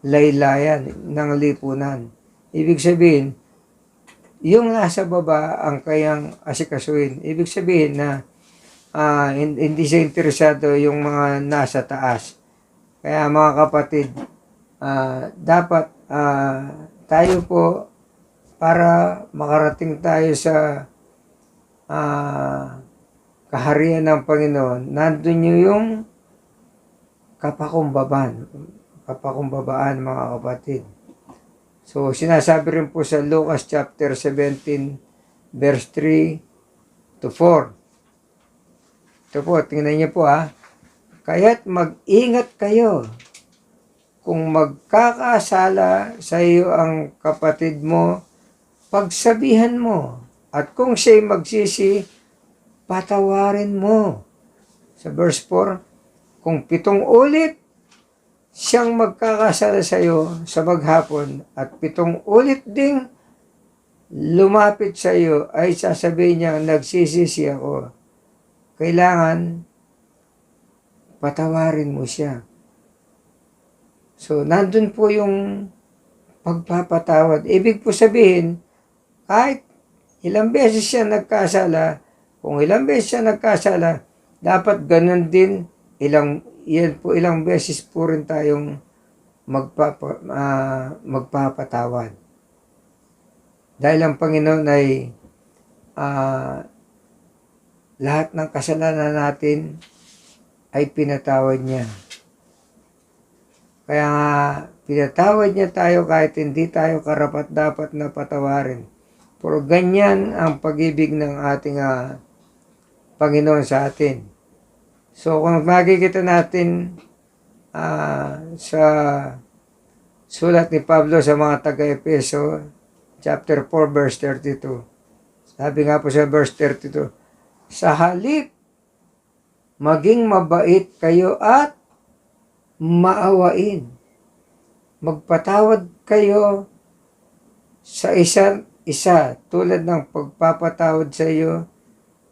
laylayan ng lipunan. Ibig sabihin, yung nasa baba ang kayang asikasuhin. Ibig sabihin na hindi siya interesado yung mga nasa taas. Kaya mga kapatid, dapat tayo po para makarating tayo sa kaharian ng Panginoon, nandun yung kapakumbabaan mga kapatid. So sinasabi rin po sa Lucas chapter 17 verse 3 to 4. Ito po, tingnan niyo po Kaya't mag-ingat kayo kung magkakasala sa iyo ang kapatid mo, pagsabihan mo. At kung siya'y magsisi, patawarin mo. Sa verse 4, kung 7 ulit siyang magkakasala sa iyo sa maghapon at 7 ulit ding lumapit sa iyo, ay sasabihin niya, nagsisisi ako. Kailangan patawarin mo siya. So, nandun po yung pagpapatawad. Ibig po sabihin, kahit ilang beses siya nagkasala, kung ilang beses siya nagkasala, dapat ganun din, ilang beses po rin tayong magpapatawad. Dahil ang Panginoon ay ah, lahat ng kasalanan natin ay pinatawad niya. Kaya nga, pinatawad niya tayo kahit hindi tayo karapat-dapat na patawarin. Pero ganyan ang pag-ibig ng ating Panginoon sa atin. So kung makikita natin sa sulat ni Pablo sa mga taga-Efeso, chapter 4, verse 32. Sabi nga po sa verse 32, sa halip, maging mabait kayo at maawain. Magpatawad kayo sa isa't isa tulad ng pagpapatawad sa iyo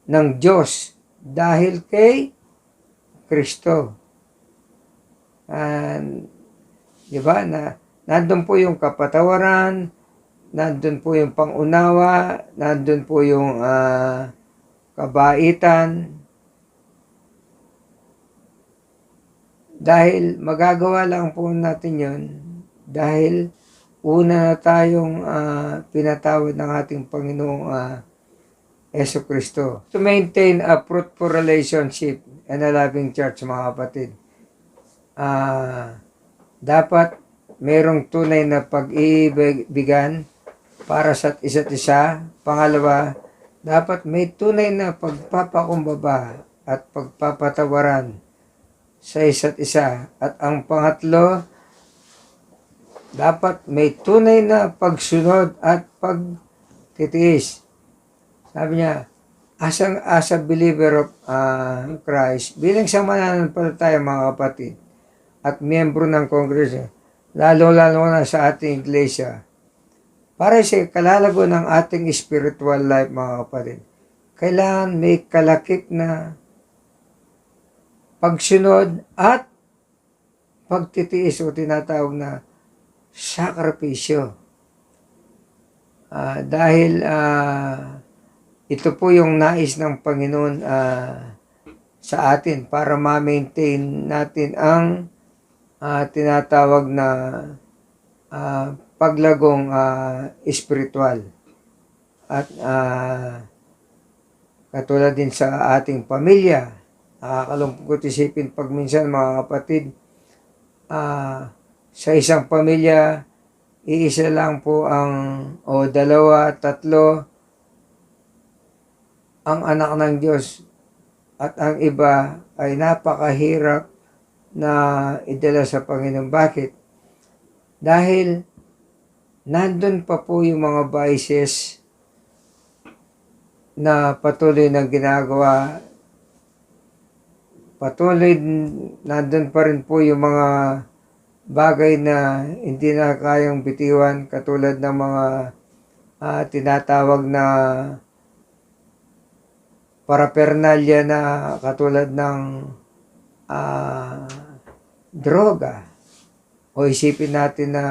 ng Diyos dahil kay Kristo. Di ba? Nandun po yung kapatawaran, nandun po yung pangunawa, nandun po yung kabaitan. Dahil magagawa lang po natin yun dahil una na tayong pinatawad ng ating Panginoong Yesu Kristo. To maintain a fruitful relationship and a loving church, mga kapatid, dapat merong tunay na pag-iibigan para sa isa't isa. Pangalawa, dapat may tunay na pagpapakumbaba at pagpapatawaran sa isa't isa. At ang pangatlo, dapat may tunay na pagsunod at pagtitiis. Sabi niya, as a believer of Christ, bilang isang mananampalataya, mga kapatid, at miyembro ng kongreso, lalo-lalo na sa ating iglesia, para sa kalalago ng ating spiritual life, mga kapatid, kailangan may kalakip na pagsunod at pagtitiis o tinatawag na sakripisyo. Dahil ito po yung nais ng Panginoon sa atin para ma-maintain natin ang tinatawag na paglagong spiritual. At katulad din sa ating pamilya, nakakalungkot isipin pag minsan, mga kapatid, sa isang pamilya, iisa lang po o dalawa, tatlo, ang anak ng Diyos at ang iba ay napakahirap na idala sa Panginoon. Bakit? Dahil nandun pa po yung mga vices na patuloy na ginagawa. Patuloy nandun pa rin po yung mga bagay na hindi na kayang bitiwan, katulad ng mga tinatawag na paraphernalia na katulad ng droga, o isipin natin na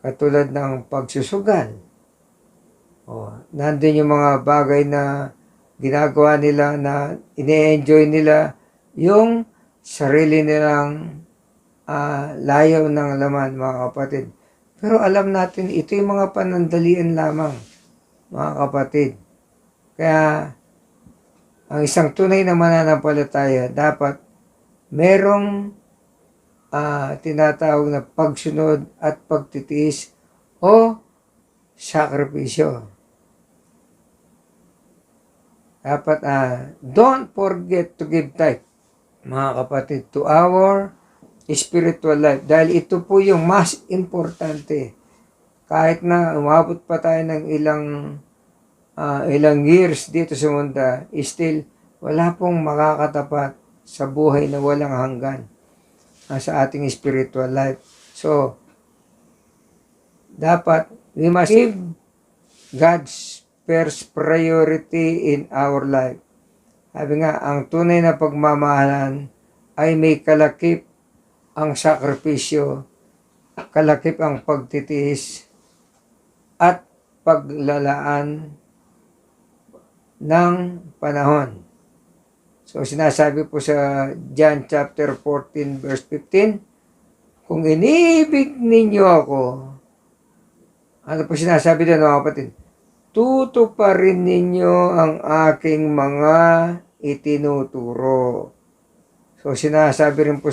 katulad ng pagsusugal. Nandun yung mga bagay na ginagawa nila na ine-enjoy nila yung sarili nilang layaw ng laman, mga kapatid. Pero alam natin, ito yung mga panandalian lamang, mga kapatid. Kaya, ang isang tunay na mananampalataya, dapat merong tinatawag na pagsunod at pagtitiis o sakripisyo. Dapat, don't forget to give tithe, mga kapatid, to our spiritual life. Dahil ito po yung mas importante. Kahit na umabot pa tayo ng ilang years dito sa mundo, still, wala pong makakatapat sa buhay na walang hanggan sa ating spiritual life. So, dapat, we must give God's first priority in our life. Sabi nga, ang tunay na pagmamahalan ay may kalakip ang sakripisyo, kalakip ang pagtitiis, at paglalaan ng panahon. So, sinasabi po sa John chapter 14, verse 15, kung iniibig ninyo ako, ano po sinasabi doon, mga kapatid? tutuparin ninyo ang aking mga itinuturo. So sinasabi rin po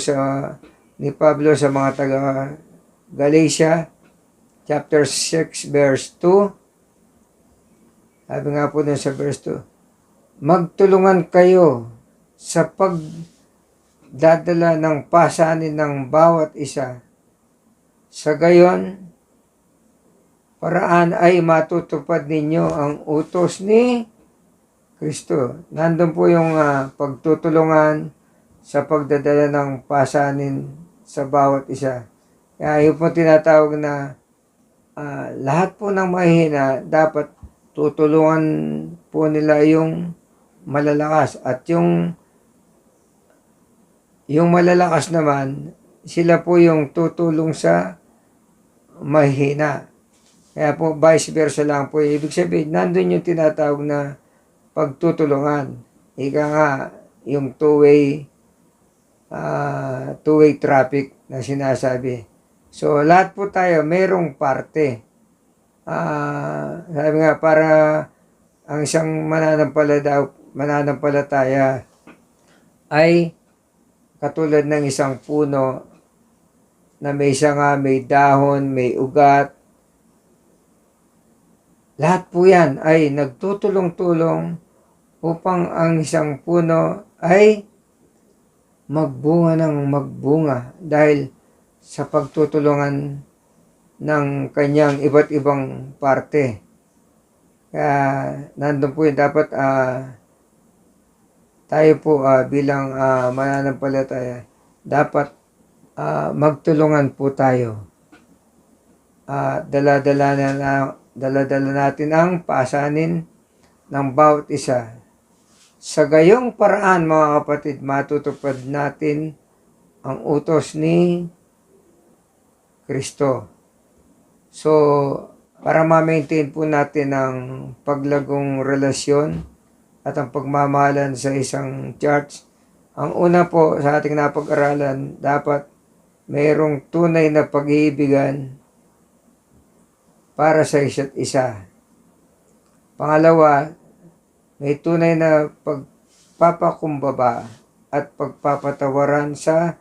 ni Pablo sa mga taga Galatia, chapter 6, verse 2. Sabi nga po dun sa verse 2, magtulungan kayo sa pagdadala ng pasanin ng bawat isa. Sa gayon, paraan ay matutupad ninyo ang utos ni Kristo. Nandun po yung pagtutulungan sa pagdadala ng pasanin sa bawat isa. Kaya yun po tinatawag na lahat po ng mahihina dapat tutulungan po nila yung malalakas. At yung malalakas naman, sila po yung tutulong sa mahihina. Kaya po vice versa lang po. Ibig sabihin, nandun yung tinatawag na pagtutulungan. Ika nga, yung two-way traffic na sinasabi. So, lahat po tayo, mayroong parte. Sabi nga, para ang isang mananampalataya ay katulad ng isang puno na may sanga, may dahon, may ugat. Lahat po yan ay nagtutulong-tulong upang ang isang puno ay magbunga ng magbunga dahil sa pagtutulungan ng kanyang iba't ibang parte. Kaya nandun po yun, dapat tayo po bilang mananampalataya, dapat magtulungan po tayo. Dala-dala natin ang pasanin ng bawat isa. Sa gayong paraan, mga kapatid, matutupad natin ang utos ni Kristo. So, para ma-maintain po natin ang paglagong relasyon at ang pagmamahalan sa isang church, ang una po sa ating napag-aralan, dapat mayroong tunay na pag-iibigan para sa isa't isa. Pangalawa, may tunay na pagpapakumbaba at pagpapatawaran sa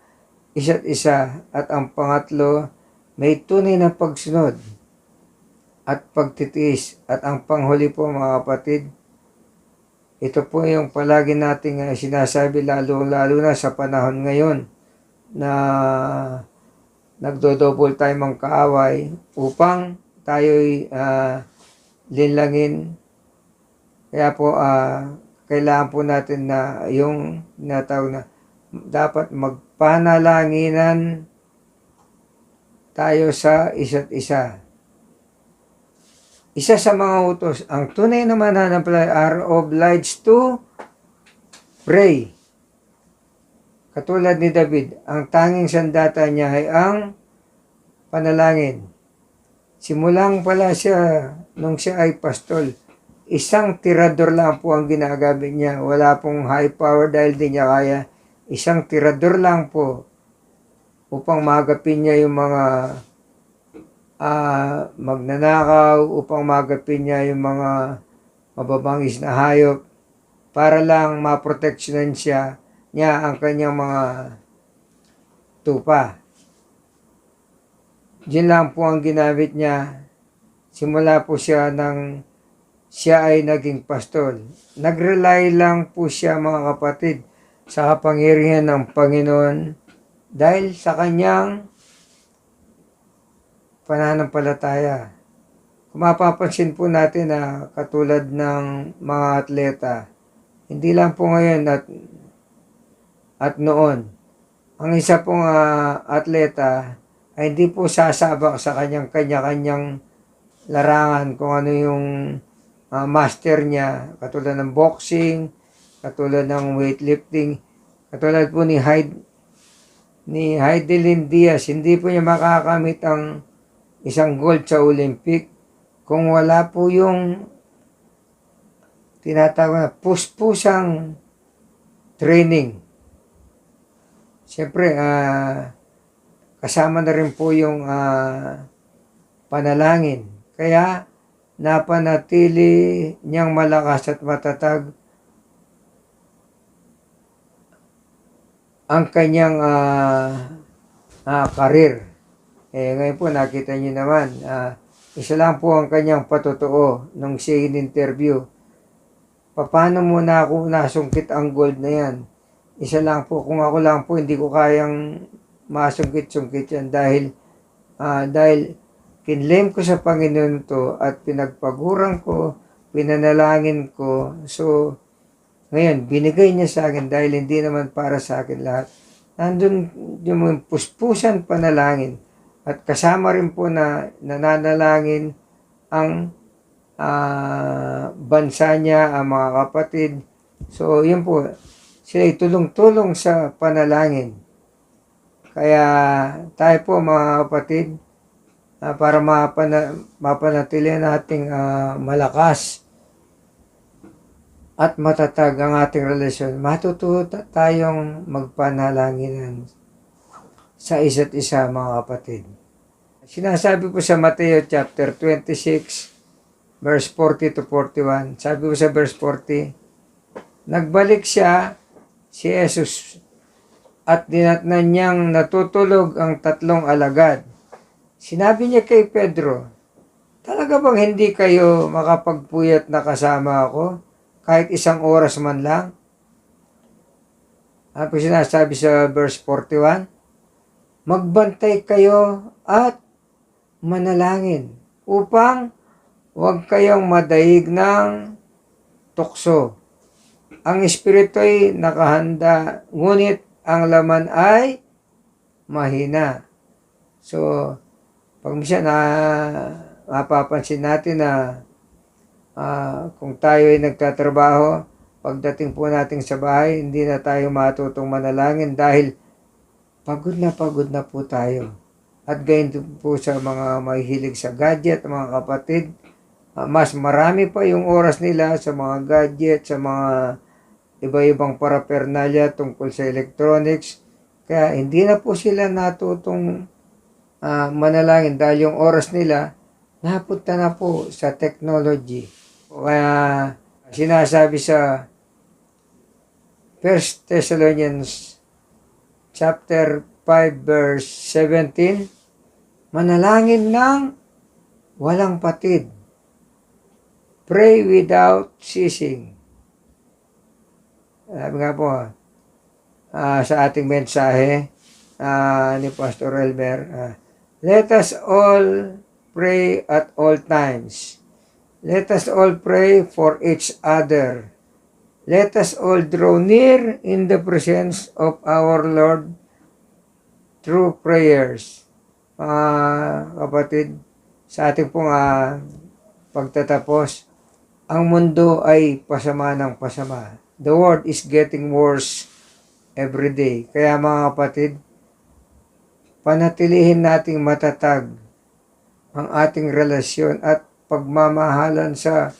isa't isa. At ang pangatlo, may tunay na pagsunod at pagtitiis. At ang panghuli po, mga kapatid, ito po yung palagi nating sinasabi, lalo na sa panahon ngayon na nagdo-double time ang kaaway upang tayo'y linlangin. Kaya po, kailangan po natin na yung natawag na dapat magpanalanginan tayo sa isa't isa. Isa sa mga utos, ang tunay na mananampalataya are obliged to pray. Katulad ni David, ang tanging sandata niya ay ang panalangin. Simulang pala siya, nung siya ay pastol, isang tirador lang po ang ginagamit niya. Wala pong high power dahil di niya kaya. Isang tirador lang po upang magapin niya yung mga magnanakaw, upang magapin niya yung mga mababangis na hayop para lang maproteksyonan niya ang kanyang mga tupa. Diyan lang po ang ginamit niya. Simula po siya ay naging pastol. Nag-rely lang po siya, mga kapatid, sa kapangyarihan ng Panginoon dahil sa kanyang pananampalataya. Kung mapapansin po natin na katulad ng mga atleta, hindi lang po ngayon at noon, ang isa pong atleta ay hindi po sasabak sa kanya-kanyang larangan kung ano yung master niya, katulad ng boxing, katulad ng weightlifting, katulad po ni Heidelin Diaz, hindi po niya makakamit ang isang gold sa Olympic kung wala po yung tinatawag na puspusang training. Siyempre, kasama na rin po yung panalangin. Kaya, napanatili niyang malakas at matatag ang kanyang karir. Ngayon po nakita niyo naman, isa lang po ang kanyang patotoo nung siya in-interview. Paano mo na ako nasungkit ang gold na yan? Isa lang po, kung ako lang po, hindi ko kayang masungkit-sungkit yan dahil kinlem ko sa Panginoon to at pinagpaguran ko, pinanalangin ko. So, ngayon, binigay niya sa akin dahil hindi naman para sa akin lahat. Nandun yung puspusan panalangin at kasama rin po na nananalangin ang bansa niya, ang mga kapatid. So, yun po, sila tulong-tulong sa panalangin. Kaya tayo po mga kapatid, para mapanatili nating malakas at matatag ang ating relasyon, matututo tayong magpanalanginan sa isa't isa mga kapatid. Sinasabi po sa Mateo chapter 26, verse 40 to 41, sabi po sa verse 40, nagbalik siya, si Jesus, at dinatnan niyang natutulog ang 3 alagad. Sinabi niya kay Pedro, talaga bang hindi kayo makapagpuyat na kasama ako kahit 1 oras man lang? Ano po sinasabi sa verse 41? Magbantay kayo at manalangin upang huwag kayong madaig ng tukso. Ang espiritu ay nakahanda, ngunit ang laman ay mahina. So, pag minsan mapapansin natin na kung tayo ay nagtatrabaho, pagdating po natin sa bahay, hindi na tayo matutong manalangin dahil pagod na po tayo. At gayon po sa mga mahihilig sa gadget, mga kapatid, mas marami pa yung oras nila sa mga gadget, sa mga iba-ibang paraphernalia tungkol sa electronics. Kaya hindi na po sila natutong manalangin dahil yung oras nila napunta na po sa technology. Kaya sinasabi sa 1 Thessalonians chapter 5 verse 17, manalangin ng walang patid. Pray without ceasing. Sabi nga po, sa ating mensahe ni Pastor Elmer, let us all pray at all times. Let us all pray for each other. Let us all draw near in the presence of our Lord through prayers. Kapatid, sa ating pong pagtatapos, ang mundo ay pasama ng pasama. The world is getting worse every day. Kaya mga kapatid, panatilihin nating matatag ang ating relasyon at pagmamahalan sa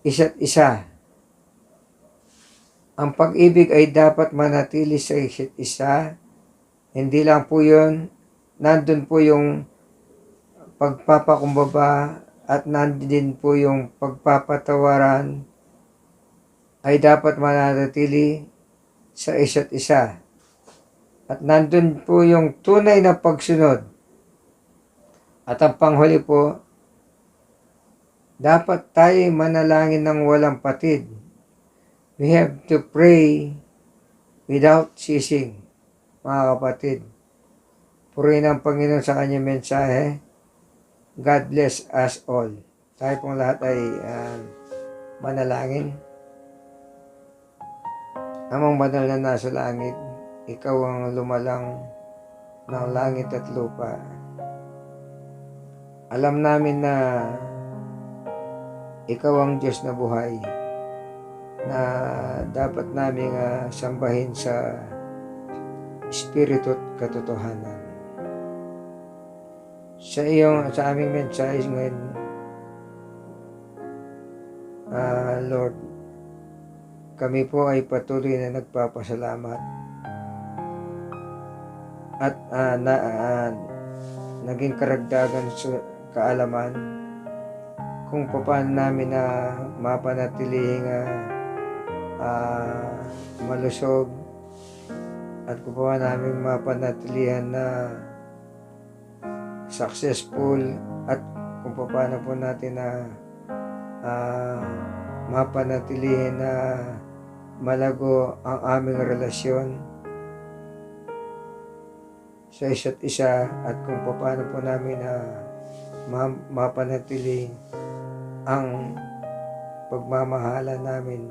isa't isa. Ang pag-ibig ay dapat manatili sa isa't isa. Hindi lang po yun, nandun po yung pagpapakumbaba at nandun po yung pagpapatawaran ay dapat manatili sa isa't isa. At nandun po yung tunay na pagsunod. At ang panghuli po, dapat tayo manalangin ng walang patid. We have to pray without ceasing, mga kapatid. Purihin ang Panginoon sa kanyang mensahe. God bless us all. Tayo pong lahat ay manalangin. Amang banal na nasa langit, ikaw ang lumalang ng langit at lupa. Alam namin na ikaw ang Diyos na buhay na dapat naming sambahin sa espiritu at katotohanan. Sa aming mensahe ngayon, Lord, kami po ay patuloy na nagpapasalamat at naging karagdagan sa kaalaman kung paano namin na mapanatiling malusog at kung paano namin mapanatilihan na successful at kung paano po natin na mapanatilihin na malago ang aming relasyon sa isa't isa at kung paano po namin na mapanatili ang pagmamahala namin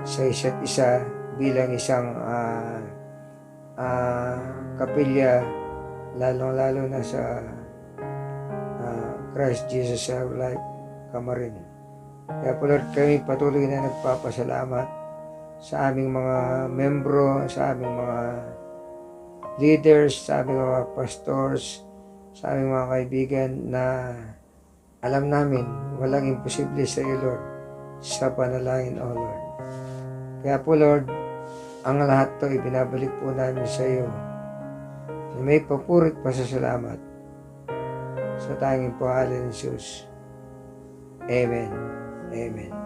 sa isa't isa bilang isang kapilya, lalong-lalo na sa Christ Jesus our life, Kamarin. Kaya po Lord, kami patuloy na nagpapasalamat sa aming mga membro, sa aming mga leaders, sa aming mga pastors, sa aming mga kaibigan na alam namin walang imposible sa iyo, Lord, sa panalangin, O Lord. Kaya po Lord, ang lahat to ibinabalik po namin sa iyo na may papurit pasasalamat sa tanging pangalan ni Jesus. Amen. Amen.